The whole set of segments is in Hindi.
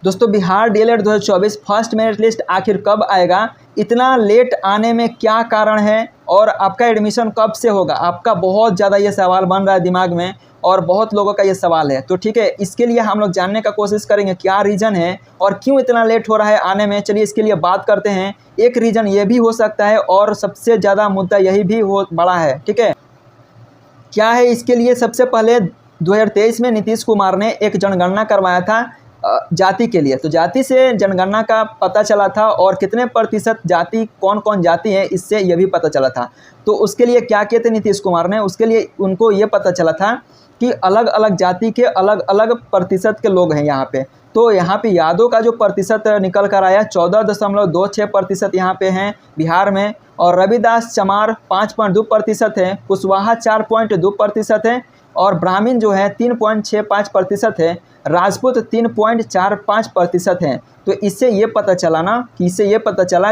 दोस्तों Bihar DElEd 2024 first merit list आखिर कब आएगा, इतना लेट आने में क्या कारण है और आपका एडमिशन कब से होगा। आपका बहुत ज़्यादा ये सवाल बन रहा है दिमाग में और बहुत लोगों का ये सवाल है। तो ठीक है, इसके लिए हम लोग जानने का कोशिश करेंगे क्या रीज़न है और क्यों इतना लेट हो रहा है आने में। चलिए इसके लिए बात करते हैं। एक रीज़न ये भी हो सकता है और सबसे ज़्यादा मुद्दा यही भी हो बड़ा है। ठीक है, क्या है इसके लिए। सबसे पहले 2023 में नीतीश कुमार ने एक जनगणना करवाया था जाति के लिए। तो जाति से जनगणना का पता चला था और कितने प्रतिशत जाति कौन कौन जाति है इससे यह भी पता चला था। तो उसके लिए क्या किए थे नीतीश कुमार ने, उसके लिए उनको ये पता चला था कि अलग अलग जाति के अलग अलग प्रतिशत के लोग हैं यहाँ पे। तो यहाँ पे यादव का जो प्रतिशत निकल कर आया 14.26% यहाँ पे हैं बिहार में, और रविदास चमार 5.2% है, कुशवाहा 4.2% है, और ब्राह्मण जो है 3.65% है, राजपूत 3.45% हैं। तो इससे ये पता चला ना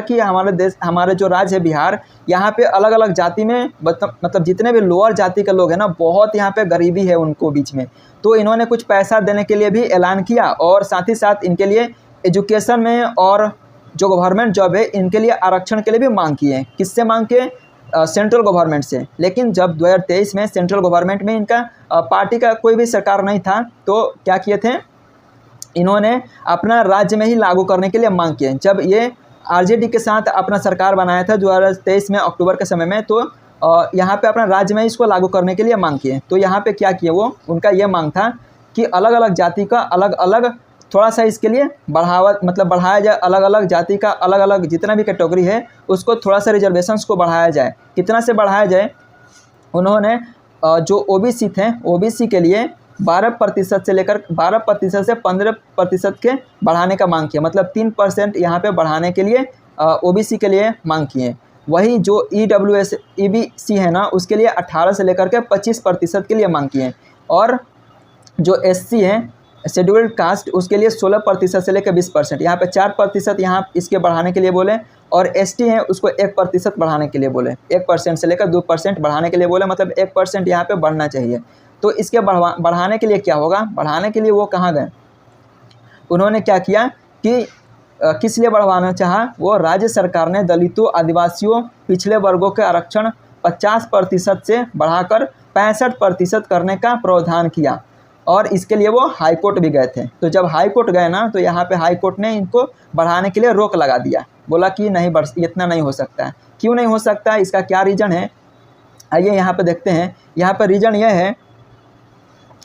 कि हमारे देश, हमारे जो राज्य है बिहार, यहाँ पे अलग अलग जाति में मतलब जितने भी लोअर जाति के लोग हैं ना, बहुत यहाँ पे गरीबी है उनको बीच में। तो इन्होंने कुछ पैसा देने के लिए भी ऐलान किया और साथ ही साथ इनके लिए एजुकेशन में और जो गवर्नमेंट जॉब है इनके लिए आरक्षण के लिए भी मांग की है। किससे मांग के? सेंट्रल गवर्नमेंट से। लेकिन जब 2023 में सेंट्रल गवर्नमेंट में इनका पार्टी का कोई भी सरकार नहीं था, तो क्या किए थे, इन्होंने अपना राज्य में ही लागू करने के लिए मांग किए। जब ये आरजेडी के साथ अपना सरकार बनाया था 2023 में अक्टूबर के समय में, तो यहाँ पे अपना राज्य में इसको लागू करने के लिए मांग किए। तो यहाँ पे क्या किए वो, उनका ये मांग था कि अलग अलग जाति का अलग अलग थोड़ा सा इसके लिए बढ़ाया जाए। अलग अलग जाति का अलग अलग जितना भी कैटेगरी है उसको थोड़ा सा रिजर्वेशंस को बढ़ाया जाए। कितना से बढ़ाया जाए? उन्होंने जो ओबीसी थे, ओबीसी के लिए 12% से लेकर 12% से 15% के बढ़ाने का मांग किया। मतलब 3% यहाँ पे बढ़ाने के लिए ओबीसी के लिए मांग किए। वही जो ईडब्ल्यूएस ईबीसी है ना, उसके लिए 18 से लेकर के 25% के लिए मांग किए। और जो एससी है, शेड्यूल्ड कास्ट, उसके लिए 16% से लेकर 20%, यहाँ पे 4% यहाँ इसके बढ़ाने के लिए बोले। और एसटी है उसको 1% बढ़ाने के लिए बोले, 1% से लेकर 2% बढ़ाने के लिए बोले। मतलब 1% यहाँ पे बढ़ना चाहिए। तो इसके बढ़ाने के लिए क्या होगा, बढ़ाने के लिए वो कहाँ गए, उन्होंने क्या किया कि किस लिए बढ़वाना चाहा, वो राज्य सरकार ने दलितों, आदिवासियों, पिछड़े वर्गों के आरक्षण 50% से बढ़ाकर 65% करने का प्रावधान किया। और इसके लिए वो हाई कोर्ट भी गए थे। तो जब हाई कोर्ट गए ना, तो यहाँ पे हाई कोर्ट ने इनको बढ़ाने के लिए रोक लगा दिया, बोला कि नहीं इतना नहीं हो सकता है। क्यों नहीं हो सकता, इसका क्या रीज़न है, आइए यहाँ पे देखते हैं। यहाँ पे रीज़न यह है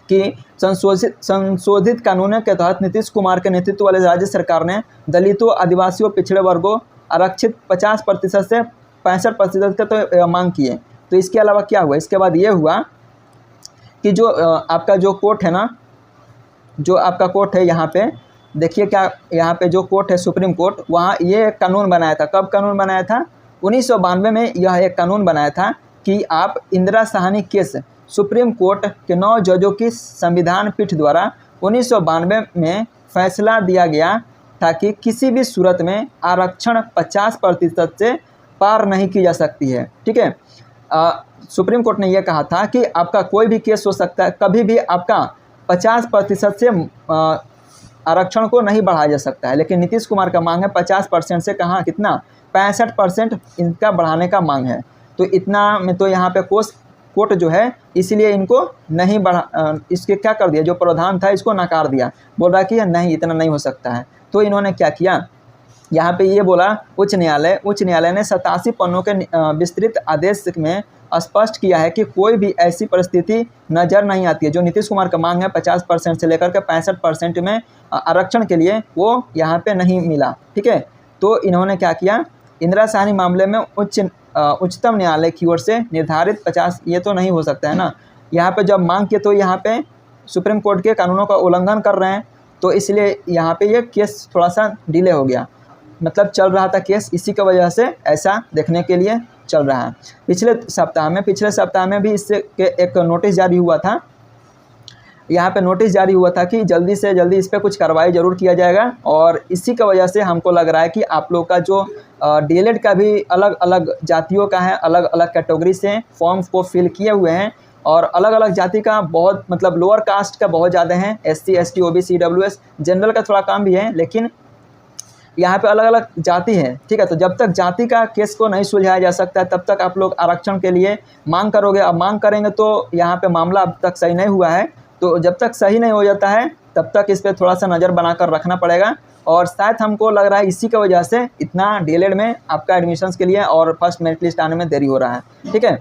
कि संशोधित कानून के तहत नीतीश कुमार के नेतृत्व वाले राज्य सरकार ने दलितों, आदिवासियों, पिछड़े वर्गों आरक्षित 50% से 65% का तो मांग किए। तो इसके अलावा क्या हुआ, इसके बाद ये हुआ कि जो आपका जो कोर्ट है ना, जो आपका कोर्ट है यहाँ पे देखिए, क्या यहाँ पे जो कोर्ट है सुप्रीम कोर्ट, वहाँ ये कानून बनाया था। कब कानून बनाया था? 1992 में यह एक कानून बनाया था कि आप Indira Sahni case supreme court के 9 जजों की संविधान पीठ द्वारा 1992 में फैसला दिया गया था कि किसी भी सूरत में आरक्षण 50% से पार नहीं की जा सकती है। ठीक है, सुप्रीम कोर्ट ने यह कहा था कि आपका कोई भी केस हो सकता है, कभी भी आपका 50% से आरक्षण को नहीं बढ़ाया जा सकता है। लेकिन नीतीश कुमार का मांग है 50% से कहाँ, कितना, 65% इनका बढ़ाने का मांग है। तो इतना में तो यहाँ पे कोर्ट जो है इसीलिए इनको नहीं इसके क्या कर दिया, जो प्रावधान था इसको नकार दिया, बोल रहा कि नहीं इतना नहीं हो सकता है। तो इन्होंने क्या किया, यहाँ पे ये बोला उच्च न्यायालय ने 87 पन्नों के विस्तृत आदेश में स्पष्ट किया है कि कोई भी ऐसी परिस्थिति नज़र नहीं आती है जो नीतीश कुमार का मांग है 50% से लेकर के 65% में आरक्षण के लिए, वो यहाँ पे नहीं मिला। ठीक है, तो इन्होंने क्या किया, इंदिरा साहनी मामले में उच्चतम न्यायालय की ओर से निर्धारित 50, ये तो नहीं हो सकता है ना। यहाँ पे जब मांग किए तो यहाँ पे सुप्रीम कोर्ट के कानूनों का उल्लंघन कर रहे हैं, तो इसलिए यहाँ पे ये केस थोड़ा सा डिले हो गया। मतलब चल रहा था केस, इसी की वजह से ऐसा देखने के लिए चल रहा है। पिछले सप्ताह में भी इससे एक नोटिस जारी हुआ था। यहाँ पे नोटिस जारी हुआ था कि जल्दी से जल्दी इस पर कुछ कार्रवाई ज़रूर किया जाएगा। और इसी की वजह से हमको लग रहा है कि आप लोग का जो डीएलएड का भी अलग अलग जातियों का है, अलग अलग कैटेगरी से फॉर्म्स को फिल किए हुए हैं, और अलग अलग जाति का बहुत मतलब लोअर कास्ट का बहुत ज़्यादा है, SC ST OBC EWS, general का थोड़ा कम भी है, लेकिन यहाँ पे अलग अलग जाति है। ठीक है, तो जब तक जाति का केस को नहीं सुलझाया जा सकता है तब तक आप लोग आरक्षण के लिए मांग करोगे। अब मांग करेंगे तो यहाँ पे मामला अब तक सही नहीं हुआ है, तो जब तक सही नहीं हो जाता है तब तक इस पर थोड़ा सा नज़र बनाकर रखना पड़ेगा। और शायद हमको लग रहा है इसी की वजह से इतना डीलेड में आपका एडमिशन्स के लिए और फर्स्ट मेरिट लिस्ट आने में देरी हो रहा है। ठीक है,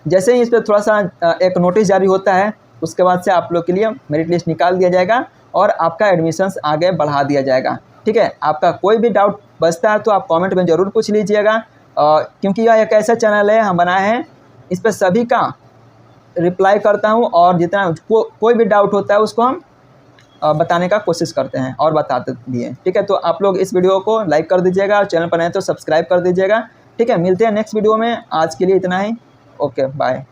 जैसे ही इस पर थोड़ा सा एक नोटिस जारी होता है उसके बाद से आप लोग के लिए मेरिट लिस्ट निकाल दिया जाएगा और आपका एडमिशन्स आगे बढ़ा दिया जाएगा। ठीक है, आपका कोई भी डाउट बचता है तो आप कमेंट में ज़रूर पूछ लीजिएगा, क्योंकि यह एक ऐसा चैनल है हम बनाए हैं, इस पर सभी का रिप्लाई करता हूं और जितना कोई भी डाउट होता है उसको हम बताने का कोशिश करते हैं और बताते भी हैं। ठीक है, तो आप लोग इस वीडियो को लाइक कर दीजिएगा और चैनल पर नए तो सब्सक्राइब कर दीजिएगा। ठीक है, मिलते हैं नेक्स्ट वीडियो में, आज के लिए इतना ही। Okay, bye.